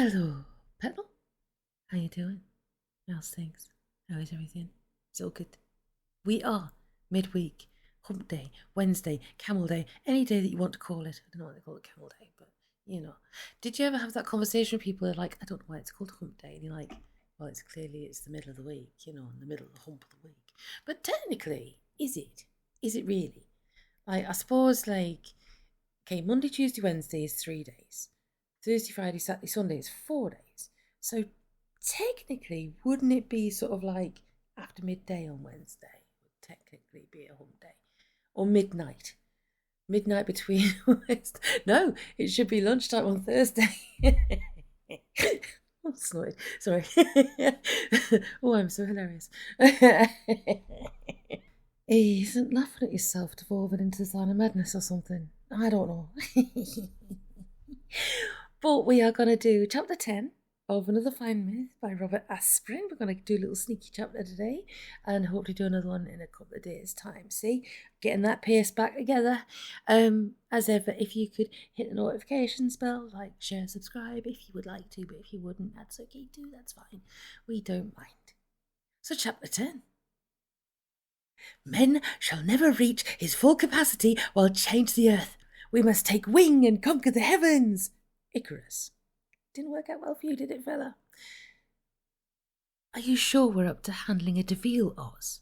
Hello, Petal. How you doing? How's things? How is everything? It's all good. We are midweek, hump day, Wednesday, camel day, any day that you want to call it. I don't know why they call it camel day, but you know. Did you ever have that conversation with people who are like, I don't know why it's called hump day? And you're like, well, it's the middle of the week, in the middle of the hump of the week. But technically, is it? Is it really? I suppose, okay, Monday, Tuesday, Wednesday is 3 days. Thursday, Friday, Saturday, Sunday is 4 days. So technically, wouldn't it be sort of like after midday on Wednesday? Would technically be a hump day. Or midnight. Midnight between No, it should be lunchtime on Thursday. I'm snorted. Sorry. Oh, I'm so hilarious. He isn't laughing at yourself devolving into the sign of madness or something. I don't know. But we are going to do chapter 10 of Another Fine Myth by Robert Asprin. We're going to do a little sneaky chapter today and hopefully do another one in a couple of days' time. See, getting that pace back together. As ever, if you could hit the notifications bell, like, share, subscribe if you would like to, but if you wouldn't, that's okay too, that's fine. We don't mind. So chapter 10. Men shall never reach his full capacity while chained to the earth. We must take wing and conquer the heavens. Icarus. Didn't work out well for you, did it, fella? Are you sure we're up to handling a Deville, Aahz?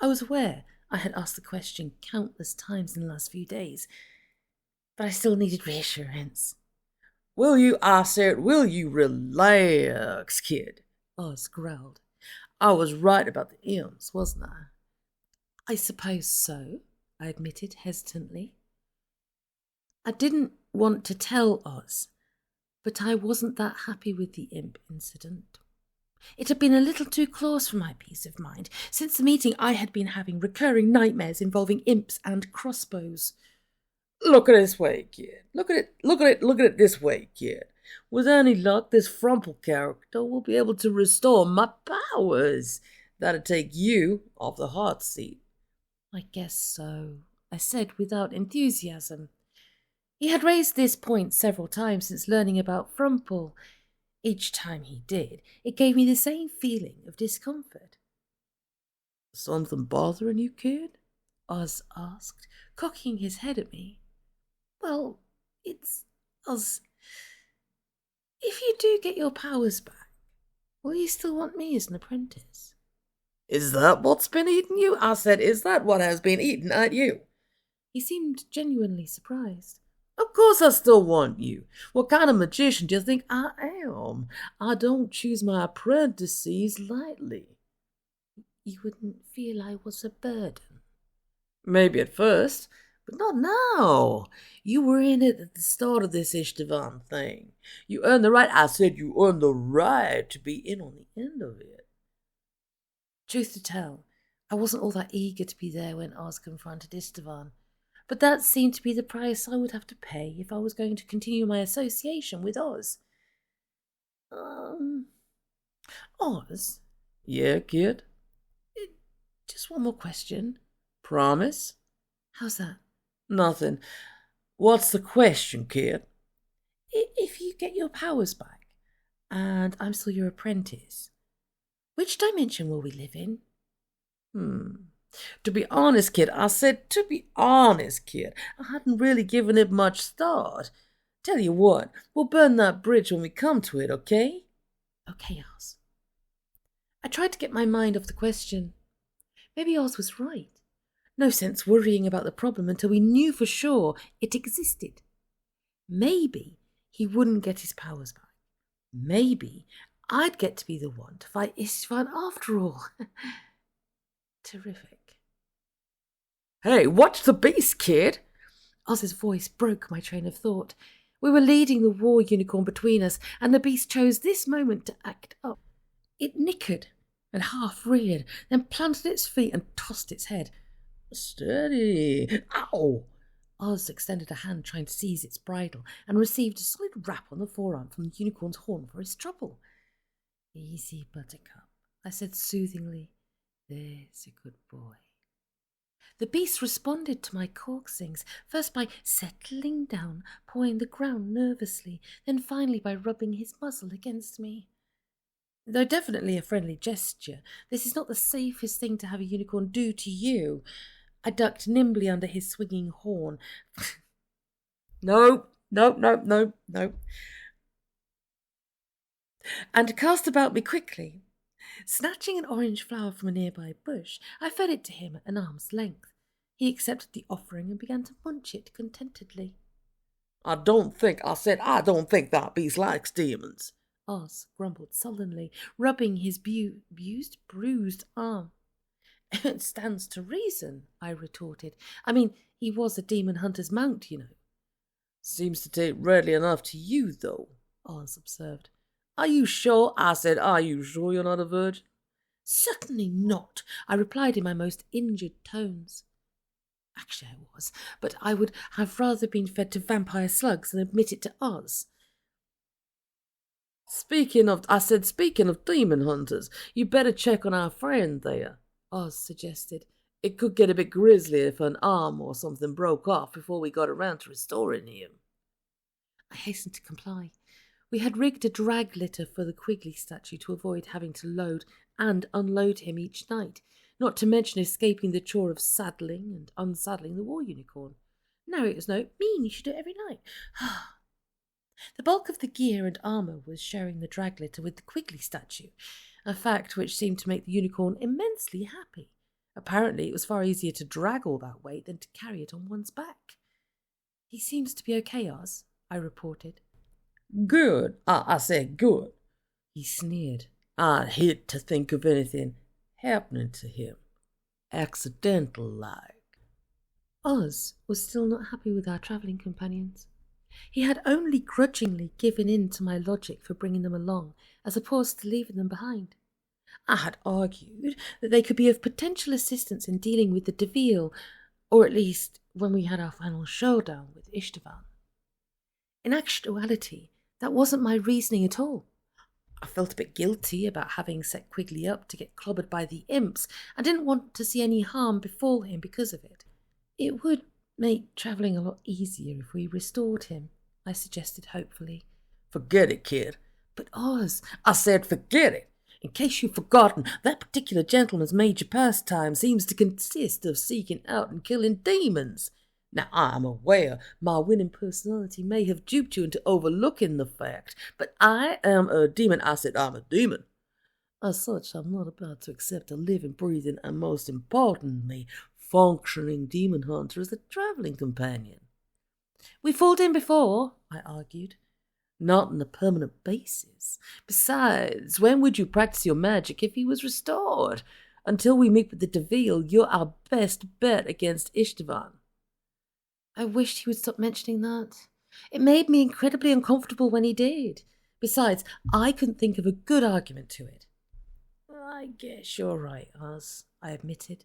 I was aware I had asked the question countless times in the last few days, but I still needed reassurance. Will you relax, kid? Aahz growled. I was right about the Imps, wasn't I? I suppose so, I admitted hesitantly. I didn't want to tell Aahz, but I wasn't that happy with the imp incident. It had been a little too close for my peace of mind. Since the meeting, I had been having recurring nightmares involving imps and crossbows. Look at it this way, kid. Look at it this way, kid. With any luck, this Frumple character will be able to restore my powers. That'd take you off the hot seat. I guess so, I said without enthusiasm. He had raised this point several times since learning about Frumple. Each time he did, it gave me the same feeling of discomfort. Something bothering you, kid? Aahz asked, cocking his head at me. Well, it's Aahz. If you do get your powers back, will you still want me as an apprentice? Is that what's been eating you? I said, is that what has been eating at you? He seemed genuinely surprised. Of course I still want you. What kind of magician do you think I am? I don't choose my apprentices lightly. You wouldn't feel I was a burden? Maybe at first, but not now. You were in it at the start of this Ishtavan thing. You earned the right. I said you earned the right to be in on the end of it. Truth to tell, I wasn't all that eager to be there when Aahz confronted Ishtavan. But that seemed to be the price I would have to pay if I was going to continue my association with Aahz. Aahz? Yeah, kid? Just one more question. Promise? How's that? Nothing. What's the question, kid? If you get your powers back, and I'm still your apprentice, which dimension will we live in? To be honest, kid, I said to be honest, kid. I hadn't really given it much thought. Tell you what, we'll burn that bridge when we come to it, okay? Okay, Aahz. I tried to get my mind off the question. Maybe Aahz was right. No sense worrying about the problem until we knew for sure it existed. Maybe he wouldn't get his powers back. Maybe I'd get to be the one to fight Istvan after all. Terrific. Hey, watch the beast, kid! Aahz's voice broke my train of thought. We were leading the war unicorn between us, and the beast chose this moment to act up. It nickered and half reared, then planted its feet and tossed its head. Steady! Ow! Aahz extended a hand trying to seize its bridle and received a solid rap on the forearm from the unicorn's horn for his trouble. Easy, Buttercup, I said soothingly. There's a good boy. The beast responded to my coaxings, first by settling down, pawing the ground nervously, then finally by rubbing his muzzle against me. Though definitely a friendly gesture, this is not the safest thing to have a unicorn do to you. I ducked nimbly under his swinging horn. No, and cast about me quickly. Snatching an orange flower from a nearby bush, I fed it to him at an arm's length. He accepted the offering and began to munch it contentedly. I don't think that beast likes demons, Aahz grumbled sullenly, rubbing his bruised arm. It stands to reason, I retorted. I mean, he was a demon hunter's mount, you know. Seems to take readily enough to you, though, Aahz observed. Are you sure? Are you sure you're not a virgin? Certainly not, I replied in my most injured tones. Actually, I was, but I would have rather been fed to vampire slugs than admit it to Aahz. Speaking of demon hunters, you better check on our friend there, Aahz suggested. It could get a bit grisly if an arm or something broke off before we got around to restoring him. I hastened to comply. We had rigged a drag litter for the Quigley statue to avoid having to load and unload him each night, not to mention escaping the chore of saddling and unsaddling the war unicorn. Narrator's note, mean you should do it every night. The bulk of the gear and armour was sharing the drag litter with the Quigley statue, a fact which seemed to make the unicorn immensely happy. Apparently it was far easier to drag all that weight than to carry it on one's back. He seems to be okay, Aahz, I reported. Good, I said good, he sneered. I'd hate to think of anything happening to him, accidental-like. Aahz was still not happy with our travelling companions. He had only grudgingly given in to my logic for bringing them along, as opposed to leaving them behind. I had argued that they could be of potential assistance in dealing with the Deville, or at least when we had our final showdown with Ishtavan. In actuality, that wasn't my reasoning at all. I felt a bit guilty about having set Quigley up to get clobbered by the Imps, and didn't want to see any harm befall him because of it. It would make travelling a lot easier if we restored him, I suggested hopefully. Forget it, kid. But Aahz, I said forget it. In case you've forgotten, that particular gentleman's major pastime seems to consist of seeking out and killing demons. Now, I'm aware my winning personality may have duped you into overlooking the fact, but I am a demon. I said I'm a demon. As such, I'm not about to accept a living, breathing, and most importantly, functioning demon hunter as a travelling companion. We falled in before, I argued. Not on a permanent basis. Besides, when would you practice your magic if he was restored? Until we meet with the Deville, you're our best bet against Ishtavan. I wished he would stop mentioning that. It made me incredibly uncomfortable when he did. Besides, I couldn't think of a good argument to it. I guess you're right, Aahz, I admitted.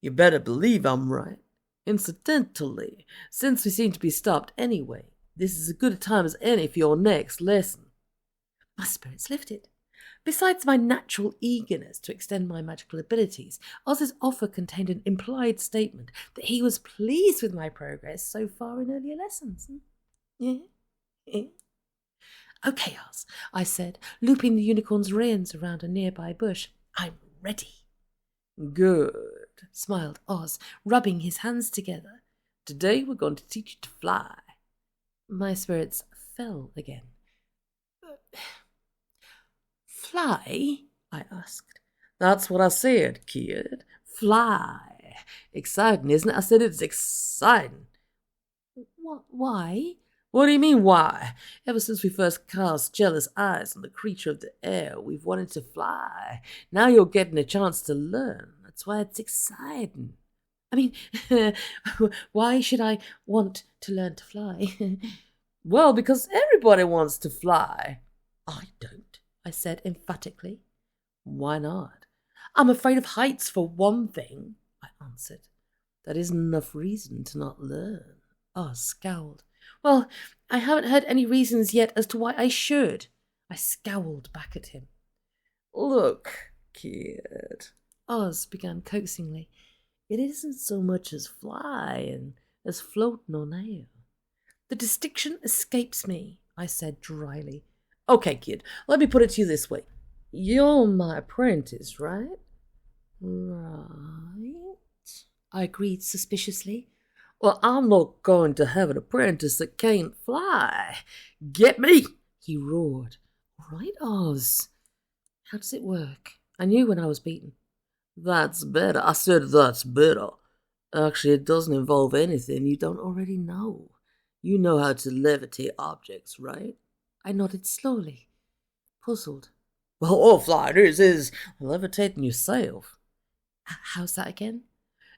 You better believe I'm right. Incidentally, since we seem to be stopped anyway, this is as good a time as any for your next lesson. My spirits lifted. Besides my natural eagerness to extend my magical abilities, Aahz's offer contained an implied statement that he was pleased with my progress so far in earlier lessons. Okay, Aahz, I said, looping the unicorn's reins around a nearby bush. I'm ready. Good, smiled Aahz, rubbing his hands together. Today we're going to teach you to fly. My spirits fell again. Fly? I asked. That's what I said, kid. Fly. Exciting, isn't it? I said it's exciting. Why? What do you mean, why? Ever since we first cast jealous eyes on the creature of the air, we've wanted to fly. Now you're getting a chance to learn. That's why it's exciting. I mean, why should I want to learn to fly? Well, because everybody wants to fly. I don't, I said emphatically. Why not? I'm afraid of heights, for one thing, I answered. That isn't enough reason to not learn. Aahz scowled. Well, I haven't heard any reasons yet as to why I should. I scowled back at him. Look, kid, Aahz began coaxingly. It isn't so much as flying as floating on air. The distinction escapes me, I said dryly. Okay, kid, let me put it to you this way. You're my apprentice, right? Right, I agreed suspiciously. Well, I'm not going to have an apprentice that can't fly. Get me? He roared. All right, Aahz. How does it work? I knew when I was beaten. That's better. I said that's better. Actually, it doesn't involve anything you don't already know. You know how to levitate objects, right? I nodded slowly, puzzled. Well, all flying is levitating yourself. How's that again?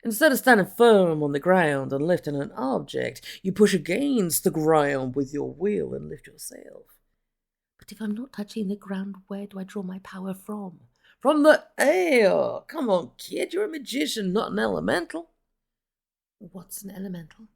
Instead of standing firm on the ground and lifting an object, you push against the ground with your will and lift yourself. But if I'm not touching the ground, where do I draw my power from? From the air. Come on, kid, you're a magician, not an elemental. What's an elemental?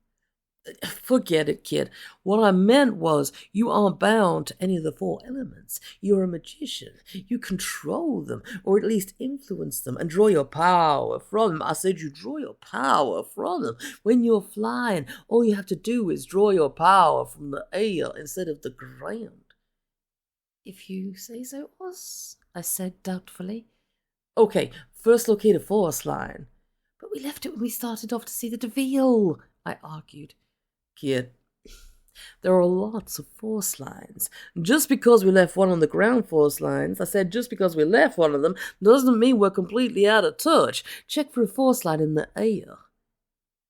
Forget it, kid. What I meant was you aren't bound to any of the 4 elements. You're a magician. You control them, or at least influence them, and draw your power from them. I said you draw your power from them. When you're flying, all you have to do is draw your power from the air instead of the ground. If you say so, Aahz, I said doubtfully. Okay, first locate a force line. But we left it when we started off to see the reveal, I argued. Kid, there are lots of force lines. Just because we left one on the ground force lines, I said just because we left one of them, doesn't mean we're completely out of touch. Check for a force line in the air.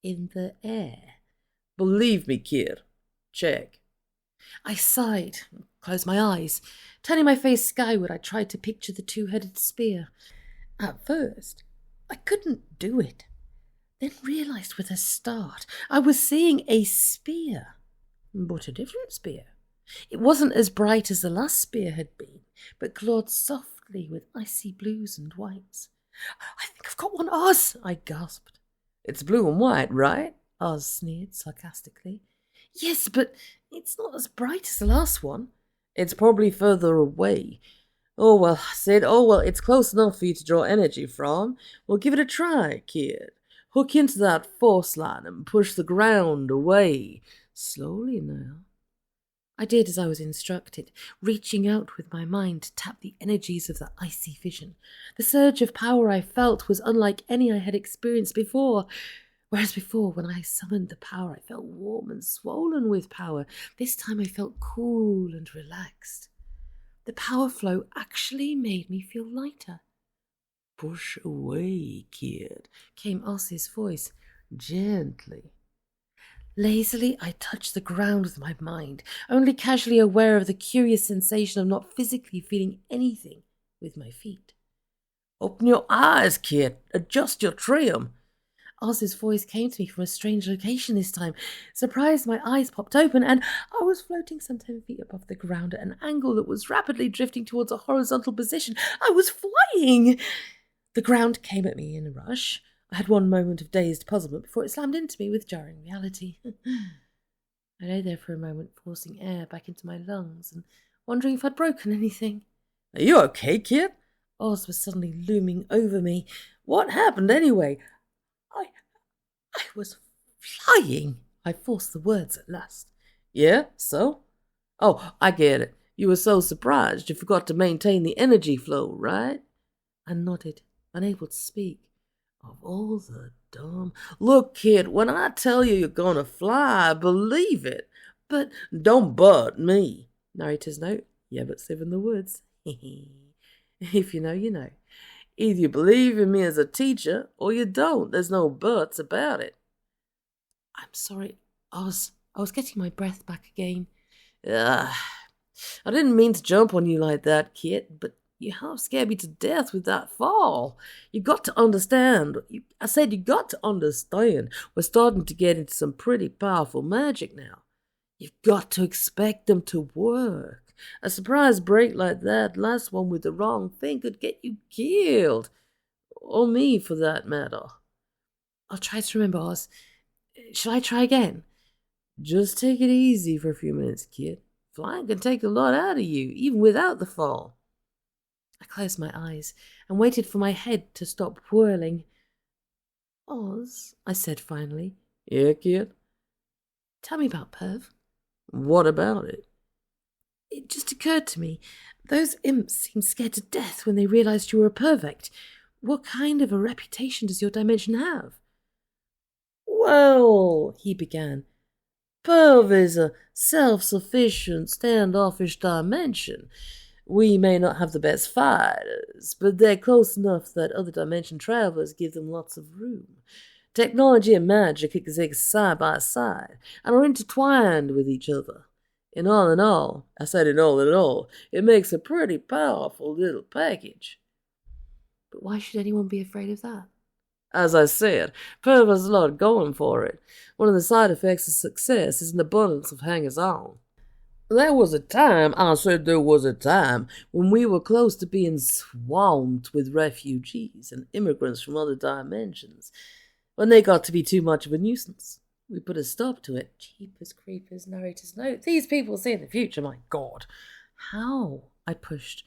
In the air? Believe me, kid. Check. I sighed, closed my eyes. Turning my face skyward, I tried to picture the 2-headed spear. At first, I couldn't do it. Then realized with a start I was seeing a spear, but a different spear. It wasn't as bright as the last spear had been, but glowed softly with icy blues and whites. I think I've got one, Aahz, I gasped. It's blue and white, right? Aahz sneered sarcastically. Yes, but it's not as bright as the last one. It's probably further away. Oh well, I said, it's close enough for you to draw energy from. Well, give it a try, kid. Hook into that force line and push the ground away. Slowly now. I did as I was instructed, reaching out with my mind to tap the energies of the icy vision. The surge of power I felt was unlike any I had experienced before. Whereas before, when I summoned the power, I felt warm and swollen with power. This time I felt cool and relaxed. The power flow actually made me feel lighter. Push away, kid, came Aahz's voice, gently. Lazily, I touched the ground with my mind, only casually aware of the curious sensation of not physically feeling anything with my feet. Open your eyes, kid. Adjust your trim. Aahz's voice came to me from a strange location this time. Surprised, my eyes popped open, and I was floating some 10 feet above the ground at an angle that was rapidly drifting towards a horizontal position. I was flying! The ground came at me in a rush. I had one moment of dazed puzzlement before it slammed into me with jarring reality. I lay there for a moment, forcing air back into my lungs and wondering if I'd broken anything. Are you okay, kid? Aahz was suddenly looming over me. What happened anyway? I was flying. I forced the words at last. Yeah, so? Oh, I get it. You were so surprised you forgot to maintain the energy flow, right? I nodded, unable to speak. Of all the dumb... Look, kid, when I tell you you're gonna fly, believe it. But don't butt me. Narrator's note. Yeah, but live in the woods. If you know, you know. Either you believe in me as a teacher, or you don't. There's no buts about it. I'm sorry, Aahz. I was getting my breath back again. I didn't mean to jump on you like that, kid, but you half scared me to death with that fall. You got to understand. I said you got to understand. We're starting to get into some pretty powerful magic now. You've got to expect them to work. A surprise break like that, last one with the wrong thing, could get you killed. Or me, for that matter. I'll try to remember, Aahz. Shall I try again? Just take it easy for a few minutes, kid. Flying can take a lot out of you, even without the fall. I closed my eyes and waited for my head to stop whirling. Oz, I said finally. Yeah, kid? Tell me about Perv. What about it? It just occurred to me, those imps seemed scared to death when they realized you were a pervect. What kind of a reputation does your dimension have? Well, he began, Perv is a self-sufficient, standoffish dimension. We may not have the best fighters, but they're close enough that other dimension travelers give them lots of room. Technology and magic exist side by side and are intertwined with each other. In all, I said in all, it makes a pretty powerful little package. But why should anyone be afraid of that? As I said, Perv has a lot going for it. One of the side effects of success is an abundance of hangers-on. There was a time, when we were close to being swamped with refugees and immigrants from other dimensions. When they got to be too much of a nuisance, we put a stop to it. Jeepers creepers, narrator's note. These people see in the future, my God. How? I pushed.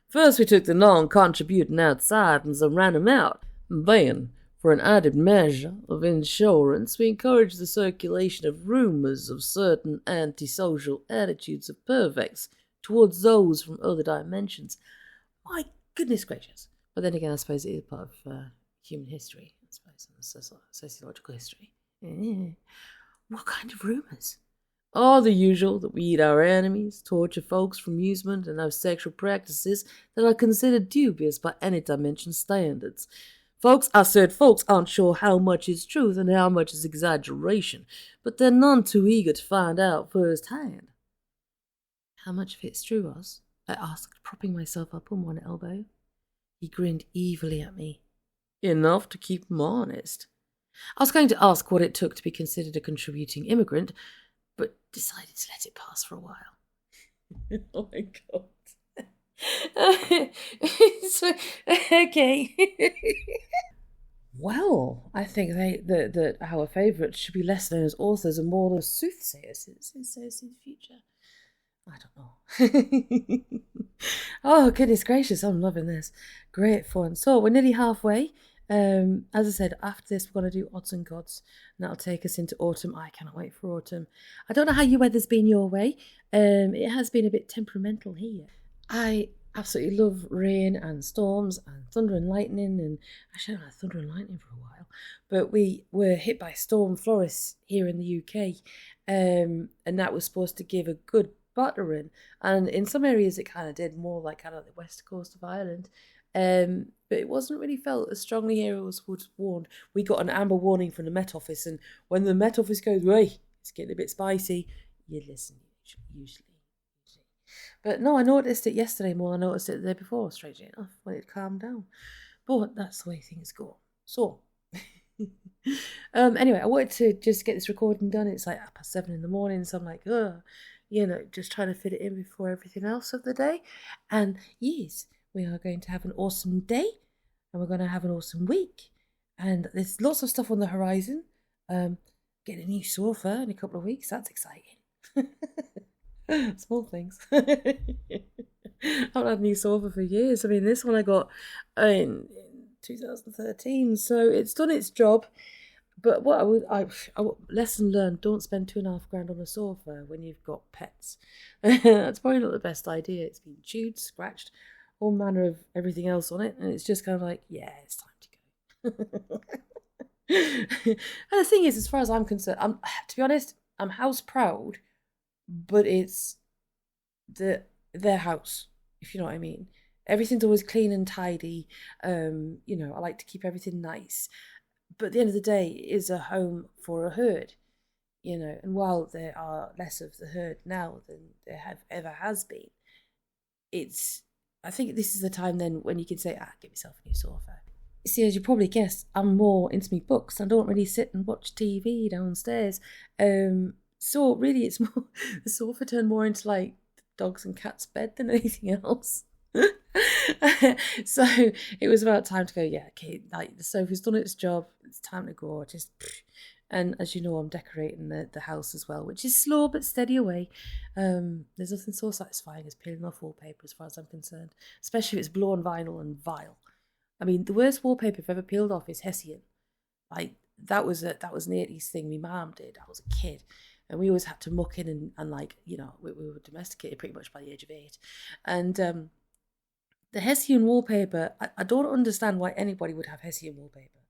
First we took the non-contributing outsiders and ran them out. Then, for an added measure of insurance, we encouraged the circulation of rumors of certain antisocial attitudes of pervects towards those from other dimensions. My goodness gracious. But then again, I suppose it is part of human history, I suppose, sociological history. Yeah. What kind of rumours? All the usual, that we eat our enemies, torture folks for amusement, and have sexual practices that are considered dubious by any dimension standards. Folks aren't sure how much is truth and how much is exaggeration, but they're none too eager to find out firsthand. How much of it's true, Oz? I asked, propping myself up on one elbow. He grinned evilly at me. Enough to keep him honest. I was going to ask what it took to be considered a contributing immigrant, but decided to let it pass for a while. Oh my God. Okay. Well, I think that our favourites should be less known as authors and more as soothsayers. Soothsayers in the future. I don't know. Oh, goodness gracious, I'm loving this. Great fun. So we're nearly halfway. As I said, after this we're going to do odds and gods, and that'll take us into autumn. I cannot wait for autumn. I don't know how your weather's been your way. It has been a bit temperamental here. I absolutely love rain and storms and thunder and lightning, and actually I haven't had thunder and lightning for a while, but we were hit by Storm Floris here in the UK, and that was supposed to give a good buttering, and in some areas it kind of did, more like kind of the west coast of Ireland. But it wasn't really felt as strongly here as was warned. We got an amber warning from the Met Office, and when the Met Office goes, hey, it's getting a bit spicy, you listen, usually. But no, I noticed it yesterday more than I noticed it the day before, strangely enough, when it calmed down. But that's the way things go. So, anyway, I wanted to just get this recording done. It's like 7:30 in the morning, so I'm like, just trying to fit it in before everything else of the day. And yes, we are going to have an awesome day, and we're going to have an awesome week. And there's lots of stuff on the horizon. Get a new sofa in a couple of weeks. That's exciting. Small things. I haven't had a new sofa for years. I mean, this one I got in 2013, so it's done its job. But what I lesson learned: don't spend $2,500 on a sofa when you've got pets. That's probably not the best idea. It's been chewed, scratched, all manner of everything else on it, and it's just kind of like, yeah, it's time to go. And the thing is, as far as I'm concerned, to be honest, I'm house proud, but it's their house, if you know what I mean. Everything's always clean and tidy. I like to keep everything nice. But at the end of the day, it is a home for a herd, and while there are less of the herd now than there ever has been, I think this is the time then when you can say, get yourself a new sofa. See, as you probably guessed, I'm more into my books. I don't really sit and watch TV downstairs. So really it's more, the sofa turned more into like dogs and cats' bed than anything else. So it was about time to go, okay, like the sofa's done its job, it's time to go. And as you know, I'm decorating the house as well, which is slow but steady away. There's nothing so satisfying as peeling off wallpaper as far as I'm concerned, especially if it's blue on vinyl and vile. I mean, the worst wallpaper I've ever peeled off is Hessian. Like that was an 80s thing. My mum did. I was a kid, and we always had to muck in and like, you know, we were domesticated pretty much by the age of 8. And the Hessian wallpaper, I don't understand why anybody would have Hessian wallpaper,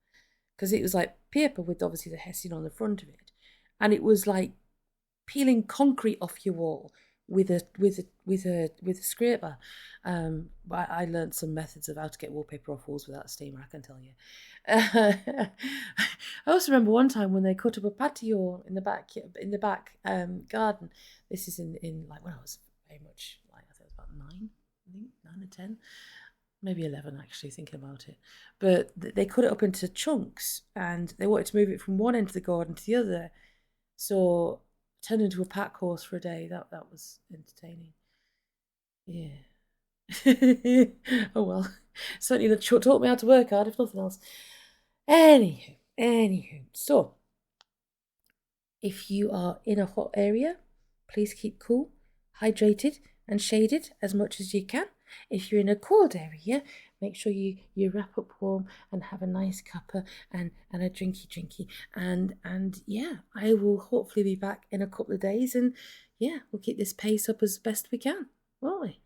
because it was like paper with obviously the Hessian on the front of it, and it was like peeling concrete off your wall with a scraper. I learned some methods of how to get wallpaper off walls without a steamer, I can tell you. I also remember one time when they cut up a patio in the back garden. This is in like when I was very much like, I think I was about 9, I think 9 or 10, maybe 11 actually, thinking about it. But they cut it up into chunks, and they wanted to move it from one end of the garden to the other. So turned into a pack horse for a day. That was entertaining. Yeah. Oh well. Certainly taught me how to work hard, if nothing else. Anywho. So, if you are in a hot area, please keep cool, hydrated, and shaded as much as you can. If you're in a cold area, make sure you wrap up warm and have a nice cuppa and a drinky. And yeah, I will hopefully be back in a couple of days, and yeah, we'll keep this pace up as best we can, won't we?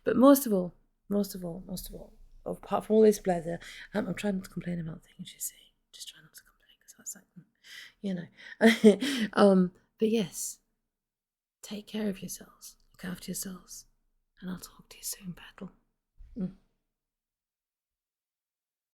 But most of all, apart from all this blather, I'm trying not to complain about things, you see. Just trying not to complain, because that's like, you know. But yes, take care of yourselves, look after yourselves, and I'll talk to you soon, Petal.